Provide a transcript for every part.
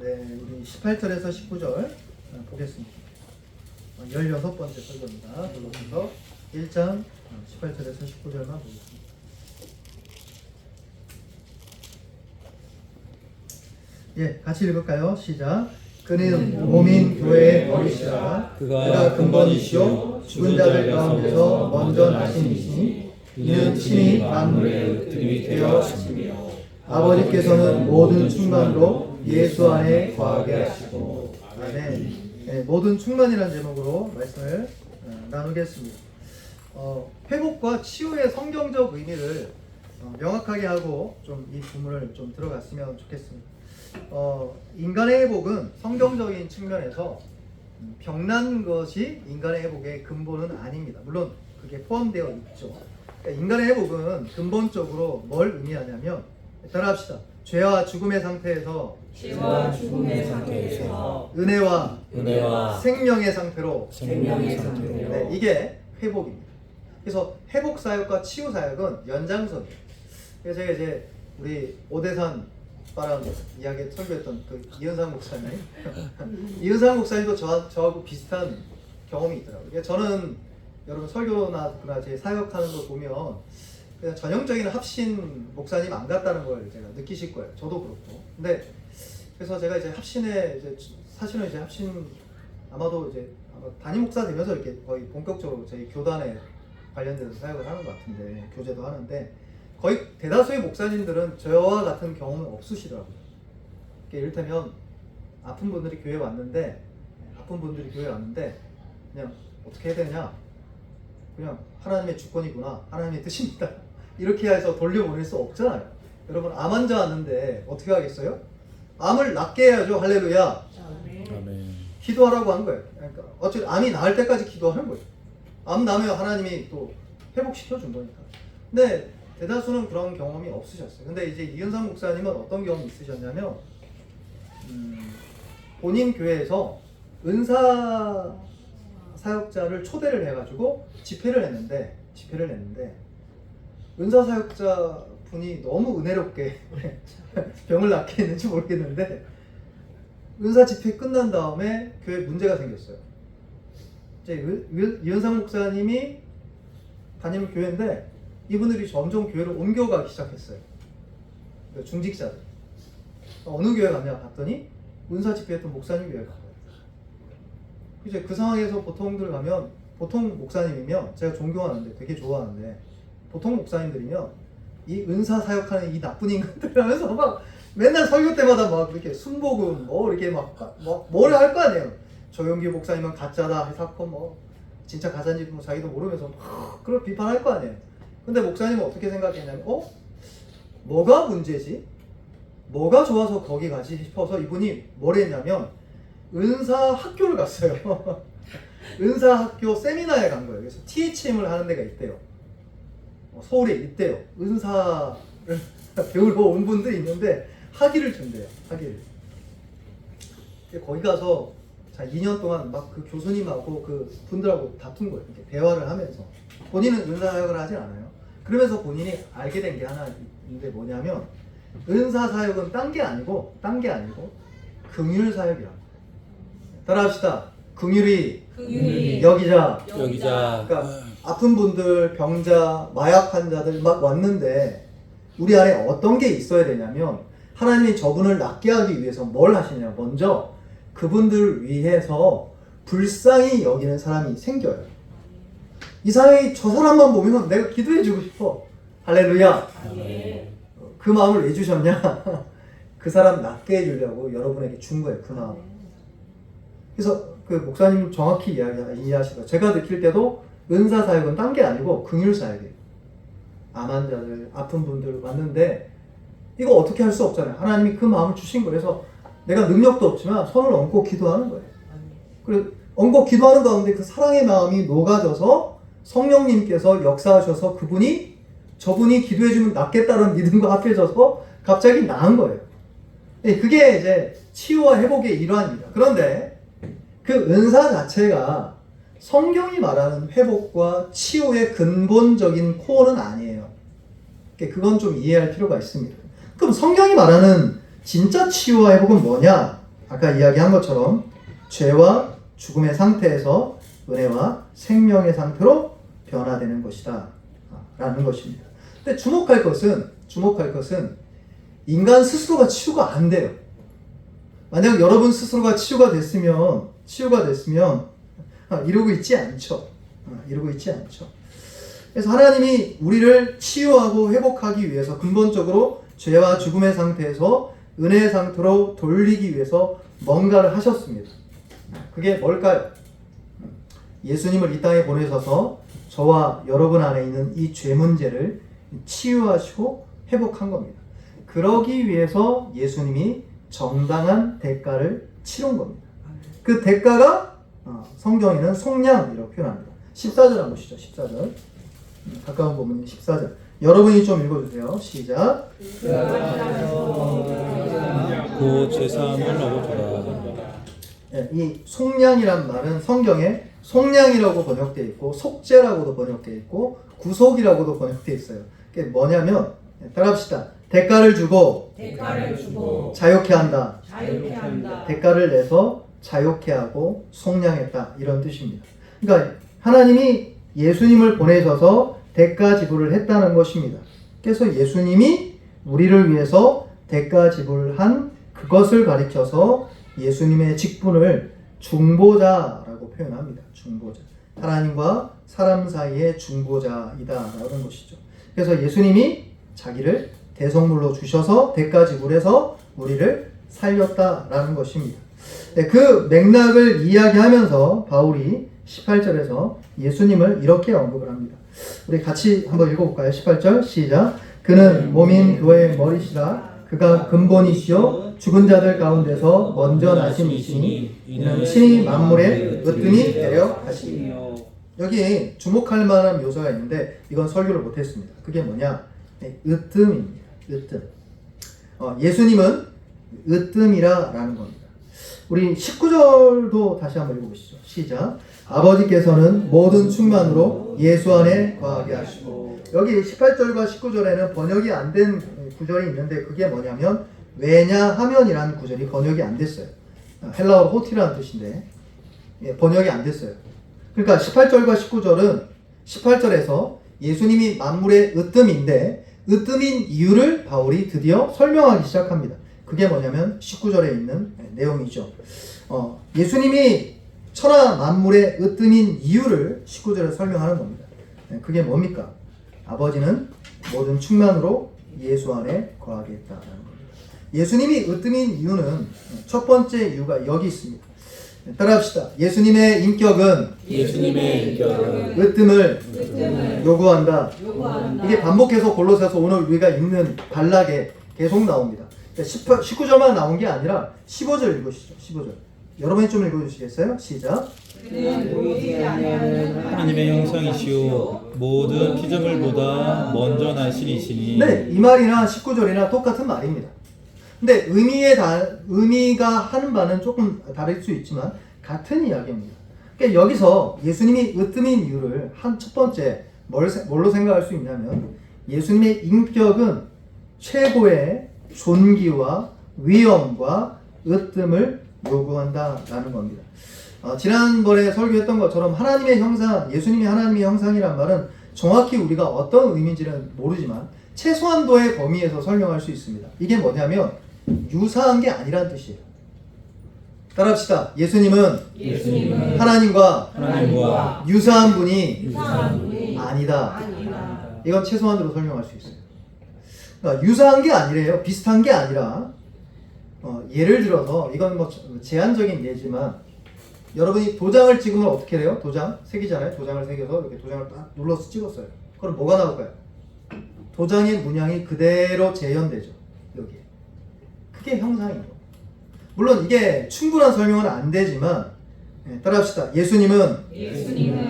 네, 우리 18절에서 19절 보겠습니다. 16번째 설교입니다. 골로새서 1장 18절에서 19절만 보겠습니다. 예, 같이 읽을까요? 시작. 그는 몸인 교회의 머리시라. 그가 근본이시요 죽은 자들 가운데서 먼저 나신 이시니 이는 친히 만물의 으뜸이 되어 하시며 아버지께서는 모든 충만으로 예수 안에 거하게 하시고. 아멘. 네, 모든 충만이라는 제목으로 말씀을 나누겠습니다. 회복과 치유의 성경적 의미를 명확하게 하고 좀 이 부분을 좀 들어갔으면 좋겠습니다. 인간의 회복은 성경적인 측면에서 병난 것이 인간의 회복의 근본은 아닙니다. 물론 그게 포함되어 있죠. 그러니까 인간의 회복은 근본적으로 뭘 의미하냐면, 따라합시다. 죄와 죽음의 상태에서 은혜와 생명의 상태로 네, 이게 회복입니다. 그래서 회복 사역과 치유 사역은 연장선이에요. 그래서 제가 이제 우리 오대산 빠랑 이야기 설교했던 그 이은상 목사님 이은상 목사님도 저하고 비슷한 경험이 있더라고요. 저는 여러분 설교나 제 사역하는 거 보면 그냥 전형적인 합신 목사님 안 같다는 걸 제가 느끼실 거예요. 저도 그렇고. 근데 그래서 제가 이제 합신에 이제 사실은 이제 합신 아마도 이제 담임 목사 되면서 이렇게 거의 본격적으로 저희 교단에 관련돼서 사역을 하는 것 같은데, 교제도 하는데 거의 대다수의 목사님들은 저와 같은 경험은 없으시더라고요. 이를테면 아픈 분들이 교회에 왔는데 그냥 어떻게 해야 되냐, 그냥 하나님의 주권이구나, 하나님의 뜻입니다, 이렇게 해서 돌려보낼 수 없잖아요. 여러분, 암 환자 왔는데 어떻게 하겠어요? 암을 낫게 해야죠. 할렐루야. 아멘. 기도하라고 한 거예요. 그러니까 어쨌든 암이 나을 때까지 기도하는 거예요. 암 나면 하나님이 또 회복시켜 준 거니까. 근데 대다수는 그런 경험이 없으셨어요. 근데 이제 이은상 목사님은 어떤 경험이 있으셨냐면, 본인 교회에서 은사 사역자를 초대를 해가지고 집회를 냈는데 은사 사역자 분이 너무 은혜롭게 병을 낫게 했는지 모르겠는데 은사 집회 끝난 다음에 교회에 문제가 생겼어요. 이제 이은상 목사님이 다니는 교회인데 이분들이 점점 교회를 옮겨가기 시작했어요. 그러니까 중직자들. 어느 교회 갔냐 봤더니 은사 집회했던 목사님 교회 간 거예요. 이제 그 상황에서 보통들 가면, 보통 목사님이면 제가 존경하는데 되게 좋아하는데, 보통 목사님들이면 이 은사 사역하는 이 나쁜 인간들 하면서 막 맨날 설교 때마다 막 이렇게 순복음 이렇게 막 뭐를 할 거 아니에요. 조용기 목사님은 가짜다, 사건 진짜 가짜인지 자기도 모르면서 막 그런 비판할 거 아니에요. 근데 목사님은 어떻게 생각했냐면, 뭐가 문제지? 뭐가 좋아서 거기 가지 싶어서 이분이 뭘 했냐면 은사 학교를 갔어요. 은사 학교 세미나에 간 거예요. 그래서 THM을 하는 데가 있대요. 서울에 있대요. 은사를 배우러 온 분들이 있는데 학위를 준대요. 학위를. 거기 가서 2년 동안 막 그 교수님하고 그 분들하고 다툰 거예요. 이렇게 대화를 하면서. 본인은 은사 사역을 하진 않아요. 그러면서 본인이 알게 된 게 하나 있는데 뭐냐면, 은사 사역은 딴 게 아니고 긍휼 사역이야. 따라합시다. 긍휼히 여기자. 그러니까 아픈 분들, 병자, 마약 환자들 막 왔는데 우리 안에 어떤 게 있어야 되냐면, 하나님이 저분을 낫게 하기 위해서 뭘 하시냐, 먼저 그분들을 위해서 불쌍히 여기는 사람이 생겨요. 이 사람이 저 사람만 보면 내가 기도해주고 싶어. 할렐루야. 그 마음을 왜 주셨냐? 그 사람 낫게 해주려고 여러분에게 준 거예요. 그 마음. 그래서 그 목사님 정확히 이해하시다. 제가 느낄 때도 은사 사역은 딴 게 아니고 긍휼 사역이에요. 암 환자들, 아픈 분들 왔는데 이거 어떻게 할 수 없잖아요. 하나님이 그 마음을 주신 거예요. 그래서 내가 능력도 없지만 손을 얹고 기도하는 거예요. 그래서 얹고 기도하는 가운데 그 사랑의 마음이 녹아져서 성령님께서 역사하셔서 저분이 기도해주면 낫겠다는 믿음과 합해져서 갑자기 나은 거예요. 그게 이제 치유와 회복의 일환입니다. 그런데 그 은사 자체가 성경이 말하는 회복과 치유의 근본적인 코어는 아니에요. 그건 좀 이해할 필요가 있습니다. 그럼 성경이 말하는 진짜 치유와 회복은 뭐냐? 아까 이야기한 것처럼 죄와 죽음의 상태에서 은혜와 생명의 상태로 변화되는 것이다 라는 것입니다. 근데 주목할 것은 인간 스스로가 치유가 안 돼요. 만약 여러분 스스로가 치유가 됐으면 이러고 있지 않죠. 그래서 하나님이 우리를 치유하고 회복하기 위해서 근본적으로 죄와 죽음의 상태에서 은혜의 상태로 돌리기 위해서 뭔가를 하셨습니다. 그게 뭘까요? 예수님을 이 땅에 보내셔서 저와 여러분 안에 있는 이 죄 문제를 치유하시고 회복한 겁니다. 그러기 위해서 예수님이 정당한 대가를 치른 겁니다. 그 대가가 성경에는 속량이라고 표현합니다. 14절 한번 보시죠. 14절. 가까운 부분은 14절. 여러분이 좀 읽어주세요. 시작. 그 죄사함을 얻어주라. 이 속량이란 말은 성경에 속량이라고 번역되어 있고 속죄라고도 번역되어 있고 구속이라고도 번역되어 있어요. 그게 뭐냐면 따라합시다. 대가를 주고 자유케 한다. 대가를 내서 자유케 하고 속량했다. 이런 뜻입니다. 그러니까 하나님이 예수님을 보내셔서 대가 지불을 했다는 것입니다. 그래서 예수님이 우리를 위해서 대가 지불한 그것을 가리켜서 예수님의 직분을 중보자라고 표현합니다. 중보자. 하나님과 사람 사이의 중보자이다라는 것이죠. 그래서 예수님이 자기를 대속물로 주셔서 대가 지불해서 우리를 살렸다라는 것입니다. 그 맥락을 이야기하면서 바울이 18절에서 예수님을 이렇게 언급을 합니다. 우리 같이 한번 읽어볼까요? 18절 시작. 그는 몸인 교회의 머리시라. 그가 근본이시요 죽은 자들 가운데서 먼저 나신 이시니 이는 친히 만물의 으뜸이 되려 하시니. 여기 주목할 만한 묘사가 있는데 이건 설교를 못했습니다. 그게 뭐냐? 으뜸입니다. 으뜸. 예수님은 으뜸이라라는 겁니다. 우리 19절도 다시 한번 읽어보시죠. 시작. 아버지께서는 모든 충만으로 예수 안에 거하게 하시고. 여기 18절과 19절에는 번역이 안 된 구절이 있는데 그게 뭐냐면 왜냐하면이라는 구절이 번역이 안 됐어요. 헬라어로 호티라는 뜻인데 번역이 안 됐어요. 그러니까 18절과 19절은 18절에서 예수님이 만물의 으뜸인데 으뜸인 이유를 바울이 드디어 설명하기 시작합니다. 그게 뭐냐면 19절에 있는 내용이죠. 예수님이 천하 만물의 으뜸인 이유를 19절에 설명하는 겁니다. 그게 뭡니까? 아버지는 모든 충만으로 예수 안에 거하게 했다라는 겁니다. 예수님이 으뜸인 이유는 첫 번째 이유가 여기 있습니다. 따라합시다. 예수님의 인격은 으뜸을 요구한다. 이게 반복해서 골로새서 오늘 우리가 읽는 단락에 계속 나옵니다. 19절만 나온 게 아니라 15절 읽으시죠. 15절. 여러분이 좀 읽어주시겠어요? 시작. 하나님의 형상이시오 모든 피조물보다 먼저 나신 이시니. 네, 이 말이나 19절이나 똑같은 말입니다. 근데 의미가 하는 바는 조금 다를 수 있지만 같은 이야기입니다. 그러니까 여기서 예수님이 으뜸인 이유를 첫 번째 뭘로 생각할 수 있냐면 예수님의 인격은 최고의 존귀와 위엄과 으뜸을 요구한다라는 겁니다. 지난번에 설교했던 것처럼 하나님의 형상, 예수님이 하나님의 형상이란 말은 정확히 우리가 어떤 의미인지는 모르지만 최소한도의 범위에서 설명할 수 있습니다. 이게 뭐냐면 유사한 게 아니란 뜻이에요. 따라합시다. 예수님은 하나님과 유사한 분이 아니다. 이건 최소한도로 설명할 수 있어요. 그러니까 유사한 게 아니래요. 비슷한 게 아니라 예를 들어서 이건 뭐 제한적인 예지만 여러분이 도장을 찍으면 어떻게 돼요? 도장 새기잖아요. 도장을 새겨서 이렇게 도장을 딱 눌러서 찍었어요. 그럼 뭐가 나올까요? 도장의 문양이 그대로 재현되죠. 여기에. 그게 형상이죠. 물론 이게 충분한 설명은 안 되지만 따라합시다. 예수님은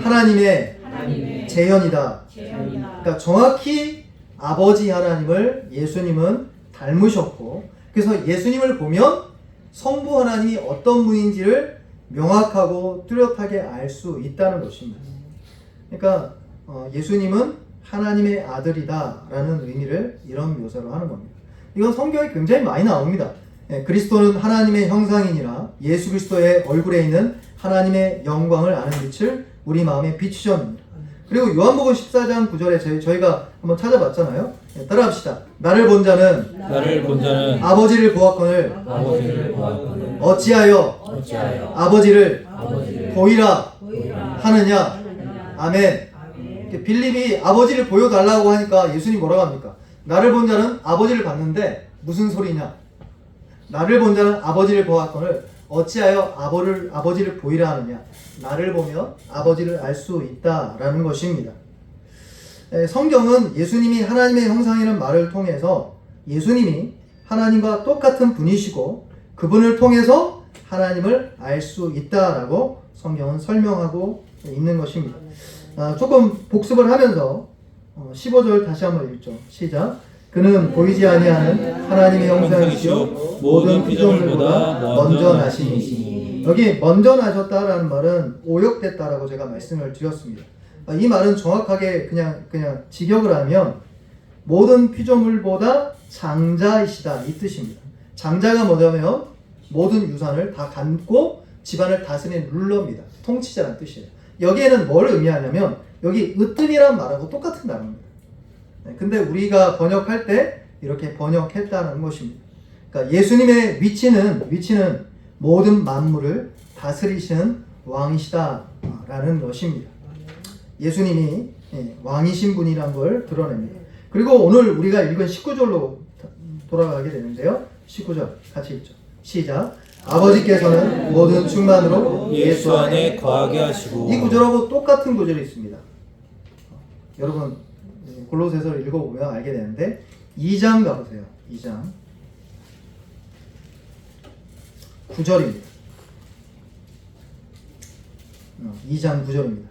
하나님의 재현이다. 그러니까 정확히 아버지 하나님을 예수님은 닮으셨고 그래서 예수님을 보면 성부 하나님이 어떤 분인지를 명확하고 뚜렷하게 알 수 있다는 것입니다. 그러니까 예수님은 하나님의 아들이다 라는 의미를 이런 묘사로 하는 겁니다. 이건 성경에 굉장히 많이 나옵니다. 그리스도는 하나님의 형상이니라 예수 그리스도의 얼굴에 있는 하나님의 영광을 아는 빛을 우리 마음에 비추셨느니라. 그리고 요한복음 14장 9절에 저희가 한번 찾아봤잖아요. 따라합시다. 나를 본 자는 아버지를 보았거늘 어찌하여 아버지를 보이라 하느냐. 아멘. 빌립이 아버지를 보여달라고 하니까 예수님 뭐라고 합니까? 나를 본 자는 아버지를 봤는데 무슨 소리냐? 나를 본 자는 아버지를 보았거늘 어찌하여 아버지를 보이라 하느냐. 나를 보면 아버지를 알 수 있다라는 것입니다. 성경은 예수님이 하나님의 형상이라는 말을 통해서 예수님이 하나님과 똑같은 분이시고 그분을 통해서 하나님을 알 수 있다라고 성경은 설명하고 있는 것입니다. 조금 복습을 하면서 15절 다시 한번 읽죠. 시작. 그는 보이지 아니하는 하나님의 형상이시요 모든 피조물보다 먼저 나신 이시니. 여기 먼저 나셨다라는 말은 오역됐다라고 제가 말씀을 드렸습니다. 이 말은 정확하게 그냥 직역을 하면 모든 피조물보다 장자이시다 이 뜻입니다. 장자가 뭐냐면 모든 유산을 다 갖고 집안을 다스리는 룰러입니다. 통치자라는 뜻이에요. 여기에는 뭘 의미하냐면 여기 으뜸이란 말하고 똑같은 단어입니다. 근데 우리가 번역할 때 이렇게 번역했다는 것입니다. 그러니까 예수님의 위치는 모든 만물을 다스리시는 왕이시다라는 것입니다. 예수님이 왕이신 분이란 걸 드러냅니다. 그리고 오늘 우리가 읽은 19절로 돌아가게 되는데요. 19절 같이 읽죠. 시작. 아버지께서는 모든 충만으로 예수 안에 거하게 하시고. 이 구절하고 똑같은 구절이 있습니다. 여러분 골로새서를 읽어보면 알게 되는데 2장 가보세요. 2장 9절입니다. 2장 9절입니다.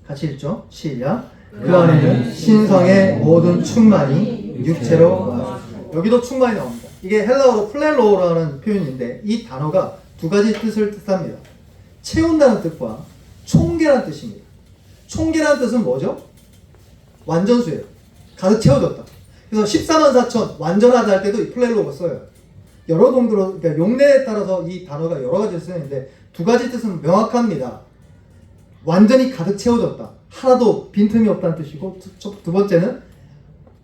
같이 읽죠. 시작. 그 안에는 신성의 모든 충만이 육체로 와주시고. 여기도 충만이 나옵니다. 이게 헬라어로 플렐로라는 표현인데 이 단어가 두 가지 뜻을 뜻합니다. 채운다는 뜻과 총계라는 뜻입니다. 총계라는 뜻은 뭐죠? 완전수예요. 가득 채워졌다. 그래서 14만 4천 완전하다 할 때도 이 플렐로가 써요. 여러 정도로, 그러니까 용례에 따라서 이 단어가 여러 가지 쓰이는데 두 가지 뜻은 명확합니다. 완전히 가득 채워졌다. 하나도 빈틈이 없다는 뜻이고, 두 번째는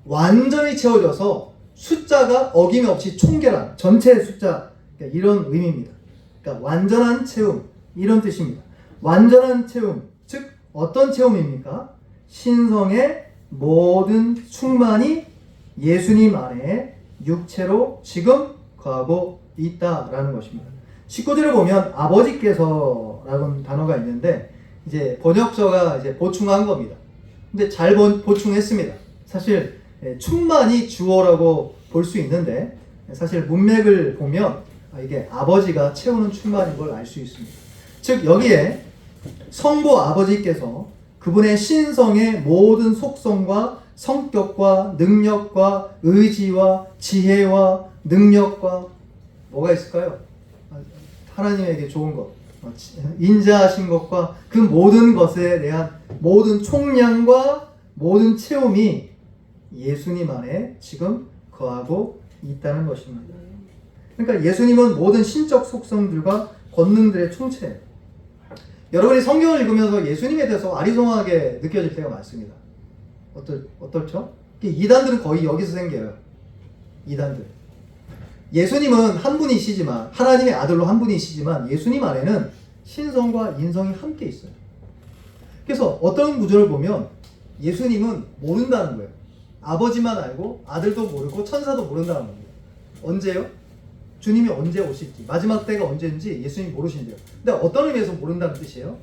완전히 채워져서 숫자가 어김없이 총계란, 전체 숫자, 그러니까 이런 의미입니다. 그러니까 완전한 채움, 이런 뜻입니다. 완전한 채움, 즉 어떤 체험입니까? 신성의 모든 충만이 예수님 안에 육체로 지금 거하고 있다라는 것입니다. 19절에 보면 아버지께서라는 단어가 있는데 이제 번역서가 이제 보충한 겁니다. 근데 잘 보충했습니다. 사실 충만이 주어라고 볼 수 있는데 사실 문맥을 보면 이게 아버지가 채우는 충만인 걸 알 수 있습니다. 즉 여기에 성부 아버지께서 그분의 신성의 모든 속성과 성격과 능력과 의지와 지혜와 능력과 뭐가 있을까요? 하나님에게 좋은 것, 인자하신 것과 그 모든 것에 대한 모든 총량과 모든 체험이 예수님 안에 지금 거하고 있다는 것입니다. 그러니까 예수님은 모든 신적 속성들과 권능들의 총체예요. 여러분이 성경을 읽으면서 예수님에 대해서 아리송하게 느껴질 때가 많습니다. 어떨죠? 이단들은 거의 여기서 생겨요. 이단들. 예수님은 한 분이시지만, 하나님의 아들로 한 분이시지만 예수님 안에는 신성과 인성이 함께 있어요. 그래서 어떤 구절을 보면 예수님은 모른다는 거예요. 아버지만 알고 아들도 모르고 천사도 모른다는 겁니다. 언제요? 주님이 언제 오실지, 마지막 때가 언제인지 예수님이 모르신대요. 근데 어떤 의미에서 모른다는 뜻이에요?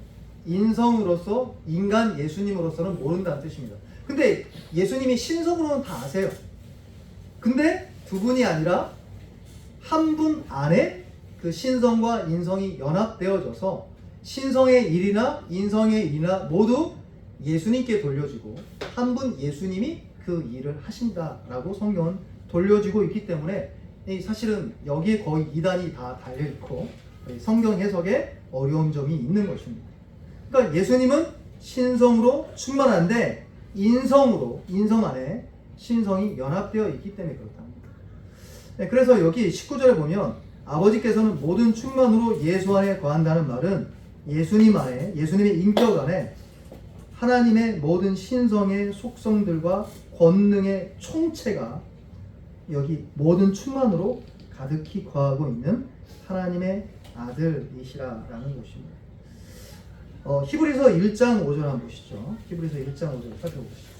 인성으로서, 인간 예수님으로서는 모른다는 뜻입니다. 근데 예수님이 신성으로는 다 아세요. 근데 두 분이 아니라 한 분 안에 그 신성과 인성이 연합되어져서 신성의 일이나 인성의 일이나 모두 예수님께 돌려지고 한 분 예수님이 그 일을 하신다라고 성경은 돌려지고 있기 때문에 사실은 여기에 거의 이단이 다 달려있고 성경 해석에 어려운 점이 있는 것입니다. 그러니까 예수님은 신성으로 충만한데 인성 안에 신성이 연합되어 있기 때문에 그렇답니다. 그래서 여기 19절에 보면 아버지께서는 모든 충만으로 예수 안에 거한다는 말은 예수님 안에, 예수님의 인격 안에 하나님의 모든 신성의 속성들과 권능의 총체가 여기 모든 충만으로 가득히 거하고 있는 하나님의 아들이시라라는 것입니다. 히브리서 1장 5절 한번 보시죠. 히브리서 1장 5절 살펴보시죠.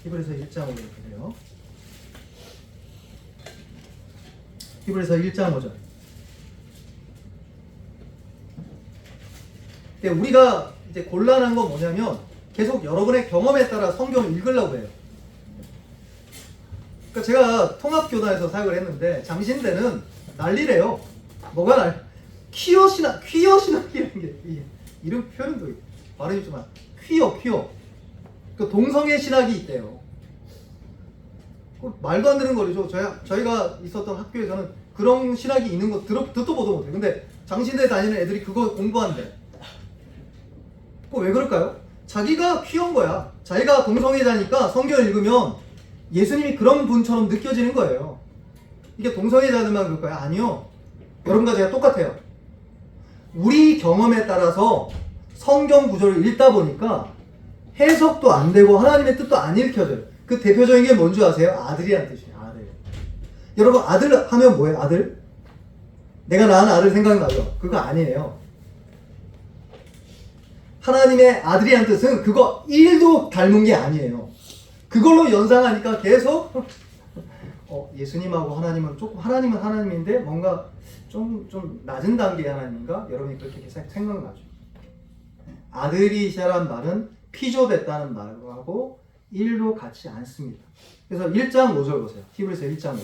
히브리서 1장 5절 보세요. 히브리서 1장 5절. 우리가 이제 곤란한 건 뭐냐면 계속 여러분의 경험에 따라 성경을 읽으려고 해요. 그러니까 제가 통합교단에서 사역을 했는데 장신대는 난리래요. 뭐가 날? 퀴어 신학이라는 게 이름 표현도 발음이 좀 퀴어. 그 동성애 신학이 있대요. 말도 안 되는 거죠. 저희가 있었던 학교에서는 그런 신학이 있는 거 듣도 보도 못해요. 근데 장신대 다니는 애들이 그거 공부한대. 그거 왜 그럴까요? 자기가 퀴어인 거야. 자기가 동성애자니까 성경을 읽으면 예수님이 그런 분처럼 느껴지는 거예요. 이게 동성애자들만 그럴까요? 아니요. 여러분과 제가 똑같아요. 우리 경험에 따라서 성경 구절을 읽다 보니까 해석도 안 되고 하나님의 뜻도 안 읽혀져요. 그 대표적인 게 뭔지 아세요? 아들이란 뜻이에요. 아들. 여러분 아들 하면 뭐예요? 아들? 내가 낳은 아들 생각나죠? 그거 아니에요. 하나님의 아들이란 뜻은 그거 1도 닮은 게 아니에요. 그걸로 연상하니까 계속 예수님하고 하나님은 조금 하나님은 하나님인데 뭔가 좀 낮은 단계의 하나님인가? 여러분이 그렇게 생각나죠. 아들이시라는 말은 피조됐다는 말하고 1도 같지 않습니다. 그래서 1장 5절 보세요. 히브리서 1장 5절.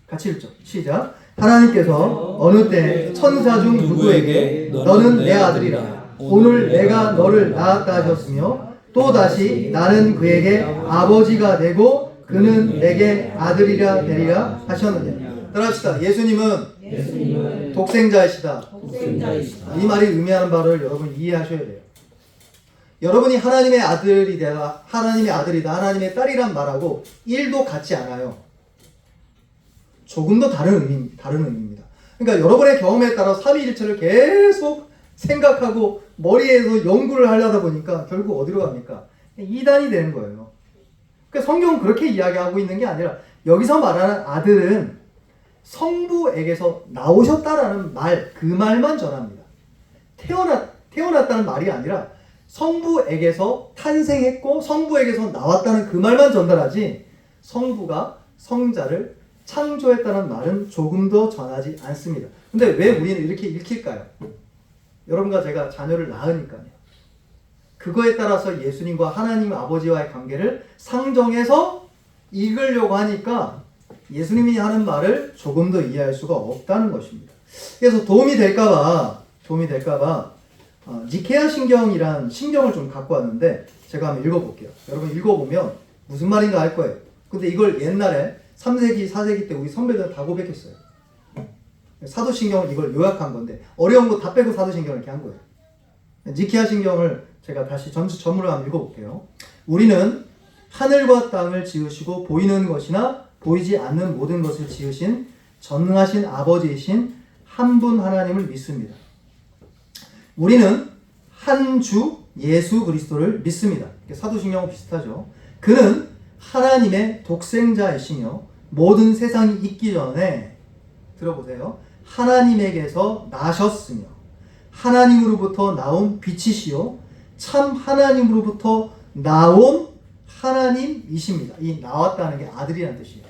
같이 읽죠. 시작. 하나님께서 어느 때 천사 중 누구에게 너는 내 아들이라 오늘 내가 너를 낳았다 하셨으며 또 다시 나는 그에게 아버지가 되고 그는 내게 아들이라 되리라 하셨느냐. 따라합시다. 예수님은 독생자이시다. 이 말이 의미하는 바를 여러분 이해하셔야 돼요. 여러분이 하나님의 아들이다, 하나님의 딸이란 말하고 1도 같지 않아요. 조금 더 다른 의미입니다. 그러니까 여러분의 경험에 따라 삼위일체를 계속 생각하고 머리에서 연구를 하려다 보니까 결국 어디로 갑니까? 이단이 되는 거예요. 그러니까 성경은 그렇게 이야기하고 있는 게 아니라 여기서 말하는 아들은 성부에게서 나오셨다라는 말, 그 말만 전합니다. 태어났다는 말이 아니라 성부에게서 탄생했고 성부에게서 나왔다는 그 말만 전달하지 성부가 성자를 창조했다는 말은 조금 더 전하지 않습니다. 근데 왜 우리는 이렇게 읽힐까요? 여러분과 제가 자녀를 낳으니까요. 그거에 따라서 예수님과 하나님 아버지와의 관계를 상정해서 읽으려고 하니까 예수님이 하는 말을 조금 더 이해할 수가 없다는 것입니다. 그래서 도움이 될까봐 니케아 신경이란 신경을 좀 갖고 왔는데 제가 한번 읽어볼게요. 여러분 읽어보면 무슨 말인가 알 거예요. 근데 이걸 옛날에 3세기, 4세기 때 우리 선배들 다 고백했어요. 사도신경을 이걸 요약한 건데 어려운 거 다 빼고 사도신경을 이렇게 한 거예요. 니케아 신경을 제가 다시 전문으로 한번 읽어볼게요. 우리는 하늘과 땅을 지으시고 보이는 것이나 보이지 않는 모든 것을 지으신 전능하신 아버지이신 한 분 하나님을 믿습니다. 우리는 한 주 예수 그리스도를 믿습니다. 사도신경은 비슷하죠. 그는 하나님의 독생자이시며 모든 세상이 있기 전에 들어보세요. 하나님에게서 나셨으며 하나님으로부터 나온 빛이시요 참 하나님으로부터 나온 하나님이십니다. 이 나왔다는 게 아들이라는 뜻이에요.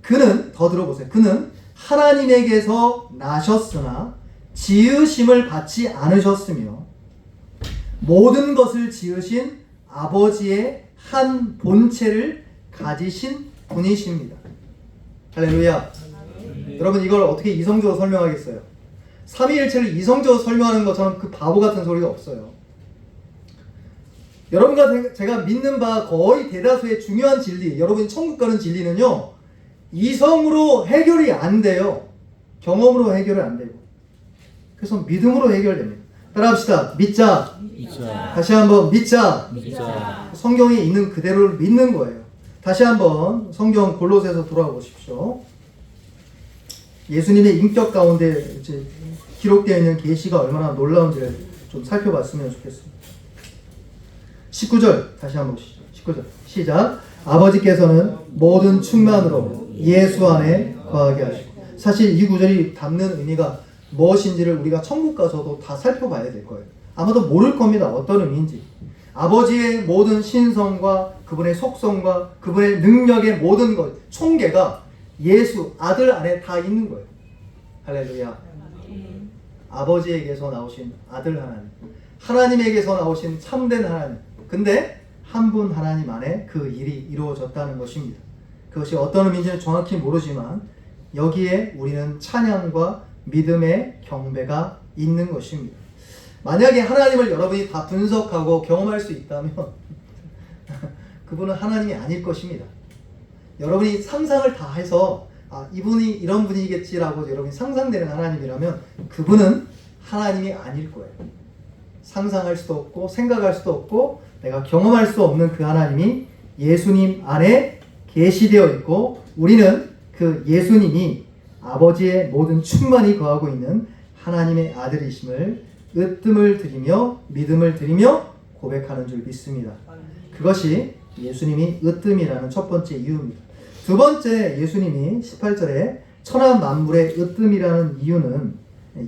그는 더 들어보세요. 그는 하나님에게서 나셨으나 지으심을 받지 않으셨으며 모든 것을 지으신 아버지의 한 본체를 가지신 분이십니다. 할렐루야. 여러분 이걸 어떻게 이성적으로 설명하겠어요? 삼위일체를 이성적으로 설명하는 것처럼 그 바보 같은 소리가 없어요. 여러분과 제가 믿는 바 거의 대다수의 중요한 진리, 여러분이 천국 가는 진리는요 이성으로 해결이 안 돼요. 경험으로 해결이 안 되고. 그래서 믿음으로 해결됩니다. 따라합시다. 믿자. 믿자. 다시 한번 믿자. 믿자. 성경에 있는 그대로를 믿는 거예요. 다시 한번 성경 골로새서 돌아가 보십시오. 예수님의 인격 가운데 이제 기록되어 있는 계시가 얼마나 놀라운지를 좀 살펴봤으면 좋겠습니다. 19절 다시 한번 보시죠. 19절 시작. 아버지께서는 모든 충만으로 예수 안에 거하게 하시고. 사실 이 구절이 담는 의미가 무엇인지를 우리가 천국 가서도 다 살펴봐야 될 거예요. 아마도 모를 겁니다. 어떤 의미인지. 아버지의 모든 신성과 그분의 속성과 그분의 능력의 모든 것, 총계가 예수 아들 안에 다 있는 거예요. 할렐루야. 아버지에게서 나오신 아들 하나님, 하나님에게서 나오신 참된 하나님. 근데 한 분 하나님 안에 그 일이 이루어졌다는 것입니다. 그것이 어떤 의미인지는 정확히 모르지만 여기에 우리는 찬양과 믿음의 경배가 있는 것입니다. 만약에 하나님을 여러분이 다 분석하고 경험할 수 있다면 그분은 하나님이 아닐 것입니다. 여러분이 상상을 다 해서 이분이 이런 분이겠지라고 여러분이 상상되는 하나님이라면 그분은 하나님이 아닐 거예요. 상상할 수도 없고 생각할 수도 없고 내가 경험할 수 없는 그 하나님이 예수님 안에 계시되어 있고 우리는 그 예수님이 아버지의 모든 충만히 거하고 있는 하나님의 아들이심을 으뜸을 드리며 믿음을 드리며 고백하는 줄 믿습니다. 그것이 예수님이 으뜸이라는 첫 번째 이유입니다. 두 번째, 예수님이 18절에 천하 만물의 으뜸이라는 이유는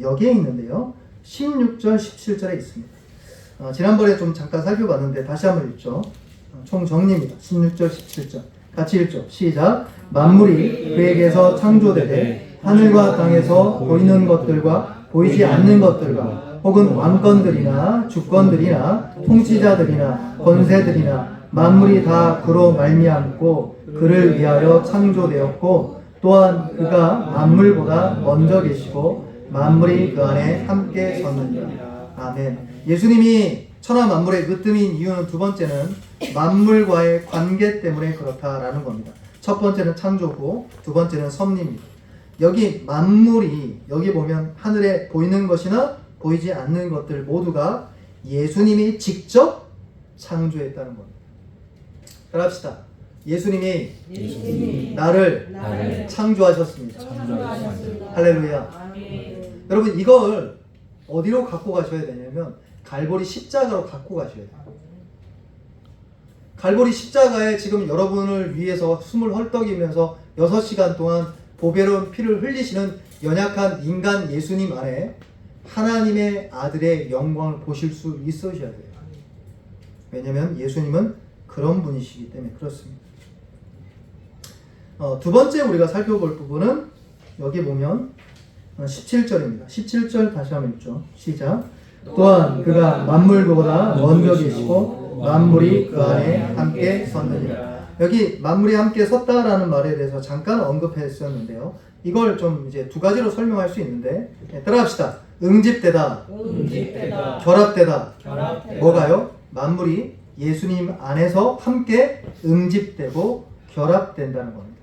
여기에 있는데요. 16절, 17절에 있습니다. 지난번에 좀 잠깐 살펴봤는데 다시 한번 읽죠. 총정리입니다. 16절, 17절 같이 읽죠. 시작. 만물이 그에게서 창조되되 하늘과 땅에서 보이는 것들과 보이지 않는 것들과 혹은 왕권들이나 주권들이나 통치자들이나 권세들이나 만물이 다 그로 말미암고 그를 위하여 창조되었고 또한 그가 만물보다 먼저 계시고 만물이 그 안에 함께 섰느니라. 아멘. 예수님이 천하 만물의 으뜸인 이유는 두 번째는 만물과의 관계 때문에 그렇다라는 겁니다. 첫 번째는 창조고 두 번째는 섭리입니다. 여기 만물이 여기 보면 하늘에 보이는 것이나 보이지 않는 것들 모두가 예수님이 직접 창조했다는 겁니다. 따라합시다. 예수님이 나를 창조하셨습니다. 할렐루야. 여러분 이걸 어디로 갖고 가셔야 되냐면 갈보리 십자가로 갖고 가셔야 돼요. 갈보리 십자가에 지금 여러분을 위해서 숨을 헐떡이면서 6시간 동안 보배로운 피를 흘리시는 연약한 인간 예수님 안에 하나님의 아들의 영광을 보실 수 있으셔야 돼요. 왜냐하면 예수님은 그런 분이시기 때문에 그렇습니다. 두 번째 우리가 살펴볼 부분은 여기 보면 17절입니다. 17절 다시 한번 읽죠. 시작. 또한 그가 만물보다 먼저 계시고 만물이 그 안에 함께 섰느니라. 여기 만물이 함께 섰다라는 말에 대해서 잠깐 언급했었는데요. 이걸 좀 이제 두 가지로 설명할 수 있는데 따라합시다. 응집되다, 결합되다. 뭐가요? 만물이 예수님 안에서 함께 응집되고 결합된다는 겁니다.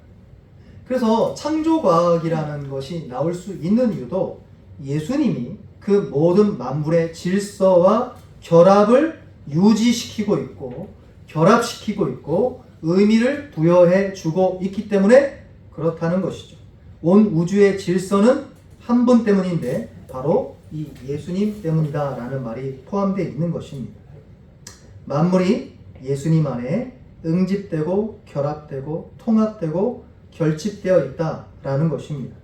그래서 창조과학이라는 것이 나올 수 있는 이유도 예수님이 그 모든 만물의 질서와 결합을 유지시키고 있고 결합시키고 있고 의미를 부여해 주고 있기 때문에 그렇다는 것이죠. 온 우주의 질서는 한 분 때문인데 바로 이 예수님 때문이다 라는 말이 포함되어 있는 것입니다. 만물이 예수님 안에 응집되고 결합되고 통합되고 결집되어 있다라는 것입니다.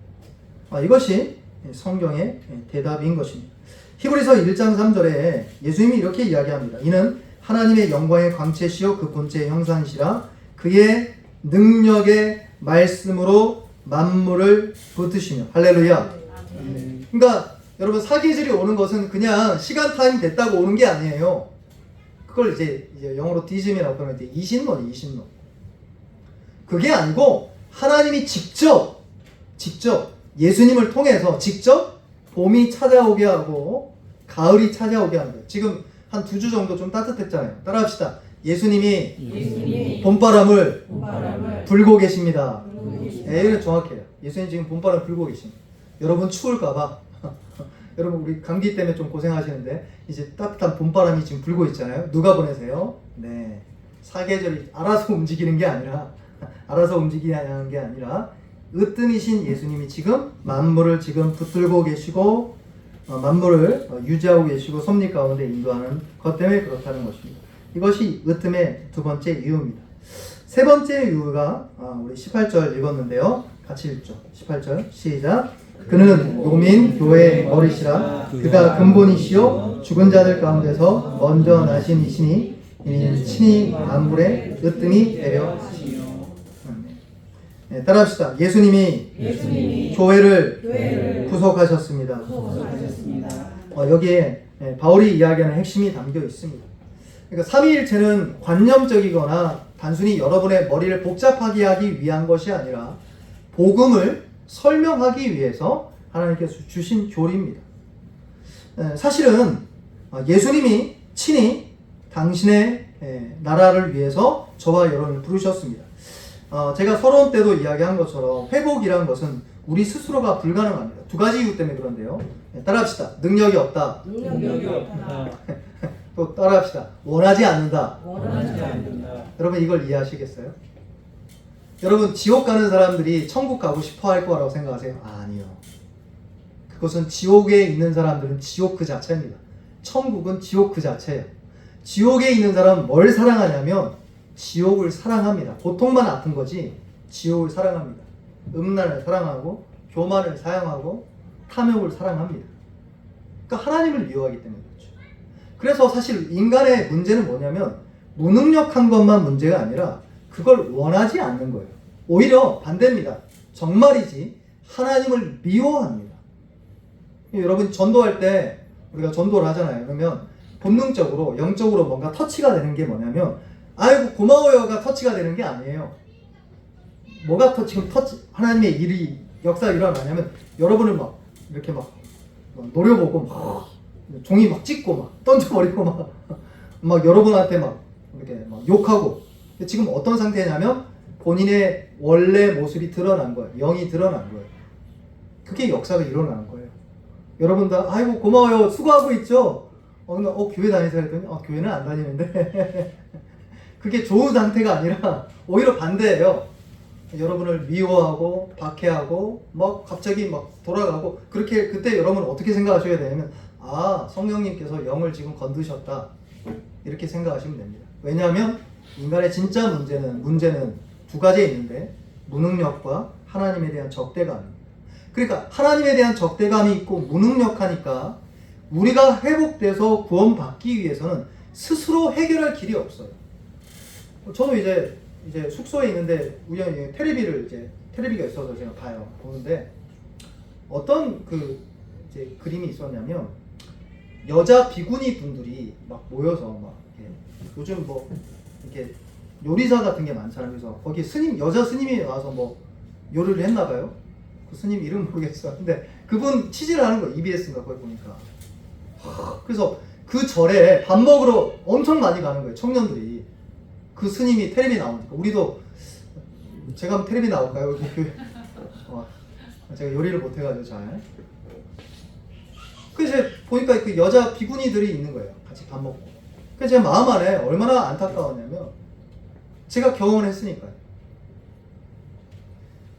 이것이 성경의 대답인 것입니다. 히브리서 1장 3절에 예수님이 이렇게 이야기합니다. 이는 하나님의 영광의 광채시요 그 본체의 형상이시라 그의 능력의 말씀으로 만물을 붙으시며. 할렐루야. 그러니까 여러분 사계절이 오는 것은 그냥 시간 타임 됐다고 오는 게 아니에요. 그걸 이제 영어로 디즘이라고 하면 이신론. 그게 아니고 하나님이 직접 예수님을 통해서 직접 봄이 찾아오게 하고 가을이 찾아오게 하는 거예요. 지금 한 2주 정도 좀 따뜻했잖아요. 따라합시다. 예수님이 봄바람을 불고 계십니다. 이건 정확해요. 예수님 지금 봄바람 불고 계십니다. 여러분 추울까봐 여러분 우리 감기 때문에 좀 고생하시는데 이제 따뜻한 봄바람이 지금 불고 있잖아요. 누가 보내세요? 네, 사계절이 알아서 움직이는 게 아니라 알아서 움직이는 게 아니라 으뜸이신 예수님이 지금 만물을 지금 붙들고 계시고 만물을 유지하고 계시고 섭리 가운데 인도하는 것 때문에 그렇다는 것입니다. 이것이 으뜸의 두 번째 이유입니다. 세 번째 이유가 우리 18절 읽었는데요. 같이 읽죠. 18절 시작. 그는 요민 교회의 머리시라. 그가 근본이시요 죽은 자들 가운데서 먼저 나신 이시니 이는 친히 만물의 으뜸이 되려 하시며. 네, 따라합시다. 예수님이 교회를 구속하셨습니다. 여기에 바울이 이야기하는 핵심이 담겨 있습니다. 그러니까 삼위일체는 관념적이거나 단순히 여러분의 머리를 복잡하게 하기 위한 것이 아니라 복음을 설명하기 위해서 하나님께서 주신 교리입니다. 사실은 예수님이 친히 당신의 나라를 위해서 저와 여러분을 부르셨습니다. 제가 서론 때도 이야기한 것처럼 회복이라는 것은 우리 스스로가 불가능합니다. 두 가지 이유 때문에 그런데요. 따라합시다. 능력이 없다. 또 따라합시다. 원하지 않는다. 여러분 이걸 이해하시겠어요? 여러분 지옥 가는 사람들이 천국 가고 싶어 할 거라고 생각하세요? 아니요. 그것은 지옥에 있는 사람들은 지옥 그 자체입니다. 천국은 지옥 그 자체예요. 지옥에 있는 사람은 뭘 사랑하냐면 지옥을 사랑합니다. 고통만 아픈 거지 지옥을 사랑합니다. 음란을 사랑하고 교만을 사랑하고 탐욕을 사랑합니다. 그러니까 하나님을 미워하기 때문에 그렇죠. 그래서 사실 인간의 문제는 뭐냐면 무능력한 것만 문제가 아니라 그걸 원하지 않는 거예요. 오히려 반대입니다. 정말이지 하나님을 미워합니다. 여러분 전도할 때 우리가 전도를 하잖아요. 그러면 본능적으로 영적으로 뭔가 터치가 되는 게 뭐냐면 아이고 고마워요가 터치가 되는 게 아니에요. 뭐가 지금 하나님의 일이 역사가 일어나냐면 여러분을 막 이렇게 막 노려보고 막 종이 막 찍고 막 던져버리고 막 여러분한테 막 이렇게 막 욕하고 지금 어떤 상태냐면 본인의 원래 모습이 드러난 거예요. 영이 드러난 거예요. 그게 역사가 일어나는 거예요. 여러분들 아이고 고마워요 수고하고 있죠. 교회 다니세요 했더니 교회는 안 다니는데 그게 좋은 상태가 아니라 오히려 반대예요. 여러분을 미워하고 박해하고 막 갑자기 막 돌아가고 그렇게 그때 여러분은 어떻게 생각하셔야 되냐면 성령님께서 영을 지금 건드셨다 이렇게 생각하시면 됩니다. 왜냐하면 인간의 진짜 문제는 두 가지 있는데 무능력과 하나님에 대한 적대감입니다. 그러니까 하나님에 대한 적대감이 있고 무능력하니까 우리가 회복돼서 구원받기 위해서는 스스로 해결할 길이 없어요. 저도 이제 숙소에 있는데 우연히 텔레비가 있어서 제가 보는데 어떤 그림이 있었냐면 여자 비구니 분들이 막 모여서 막 이렇게 요즘 뭐 이렇게 요리사 같은 게 많잖아요. 그래서 거기 여자 스님이 와서 뭐 요리를 했나 봐요. 그 스님 이름 모르겠어요. 근데 그분 취재를 하는 거예요. EBS인가 거기 보니까. 그래서 그 절에 밥 먹으러 엄청 많이 가는 거예요. 청년들이. 그 스님이 텔레비 나오니까 우리도 제가 한번 텔레비 나올까요? 제가 요리를 못해가지고 잘. 그래서 보니까 그 여자 비구니들이 있는 거예요. 같이 밥 먹고. 그래서 제 마음 안에 얼마나 안타까웠냐면 제가 경험을 했으니까요.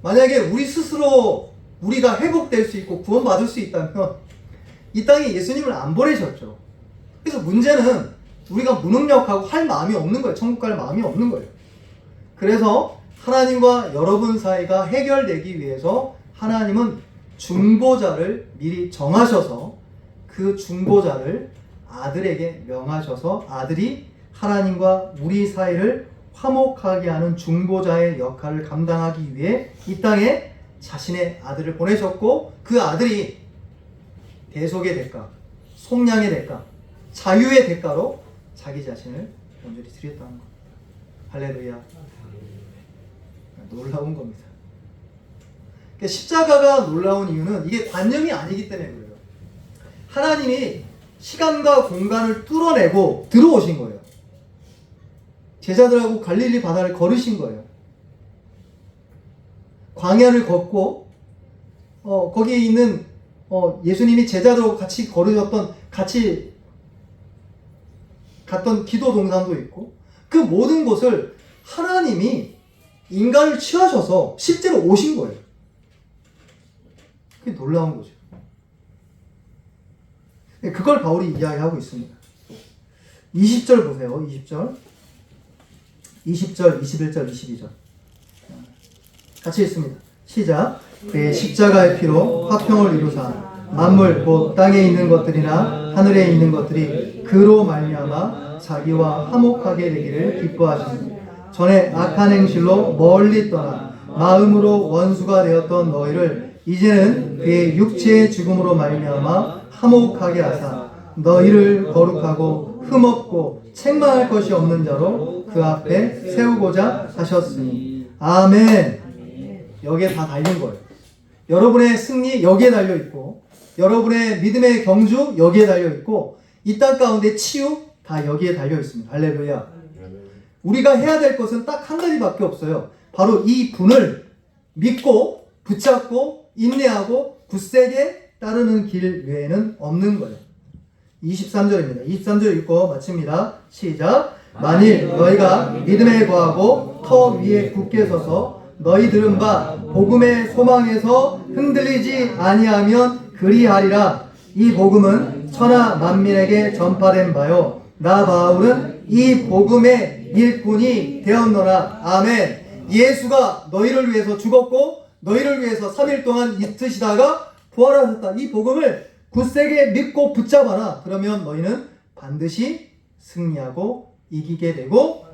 만약에 우리 스스로 우리가 회복될 수 있고 구원받을 수 있다면 이 땅에 예수님을 안 보내셨죠. 그래서 문제는 우리가 무능력하고 할 마음이 없는 거예요. 천국 갈 마음이 없는 거예요. 그래서 하나님과 여러분 사이가 해결되기 위해서 하나님은 중보자를 미리 정하셔서 그 중보자를 아들에게 명하셔서 아들이 하나님과 우리 사이를 화목하게 하는 중보자의 역할을 감당하기 위해 이 땅에 자신의 아들을 보내셨고 그 아들이 대속의 대가, 속량의 대가, 자유의 대가로 자기 자신을 온전히 드렸다는 겁니다. 할렐루야. 놀라운 겁니다. 그러니까 십자가가 놀라운 이유는 이게 관념이 아니기 때문에 그래요. 하나님이 시간과 공간을 뚫어내고 들어오신 거예요. 제자들하고 갈릴리 바다를 걸으신 거예요. 광야를 걷고 거기에 있는 예수님이 제자들하고 같이 같이 갔던 기도 동산도 있고 그 모든 곳을 하나님이 인간을 취하셔서 실제로 오신 거예요. 그게 놀라운 거죠. 그걸 바울이 이야기하고 있습니다. 20절 보세요. 20절, 21절, 22절 같이 읽습니다. 시작. 그의 십자가의 피로 화평을 이루사 만물 곧 땅에 있는 것들이나 하늘에 있는 것들이 그로 말미암아 자기와 화목하게 되기를 기뻐하셨으니 전에 악한 행실로 멀리 떠나 마음으로 원수가 되었던 너희를 이제는 그의 육체의 죽음으로 말미암아 화목하게 하사 너희를 거룩하고 흠없고 책망할 것이 없는 자로 그 앞에 세우고자 하셨으니 아멘. 여기에 다 달린 거예요. 여러분의 승리 여기에 달려있고 여러분의 믿음의 경주 여기에 달려있고 이 땅 가운데 치유 다 여기에 달려있습니다. 할렐루야. 우리가 해야 될 것은 딱 한 가지밖에 없어요. 바로 이 분을 믿고 붙잡고 인내하고 굳세게 따르는 길 외에는 없는 거예요. 23절입니다. 23절 읽고 마칩니다. 시작. 만일 너희가 믿음에 거하고 터 위에 굳게 서서 너희 들은 바 복음의 소망에서 흔들리지 아니하면 그리하리라. 이 복음은 천하 만민에게 전파된 바요 나 바울은 이 복음의 일꾼이 되었노라. 아멘. 예수가 너희를 위해서 죽었고 너희를 위해서 3일 동안 있으시다가 부활하셨다. 이 복음을 굳세게 믿고 붙잡아라. 그러면 너희는 반드시 승리하고 이기게 되고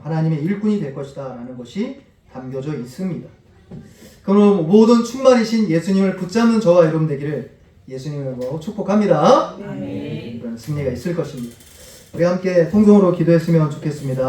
하나님의 일꾼이 될 것이다 라는 것이 담겨져 있습니다. 그럼 모든 충만이신 예수님을 붙잡는 저와 여러분 되기를 예수님으로 축복합니다. 그런 승리가 있을 것입니다. 우리 함께 통성으로 기도했으면 좋겠습니다.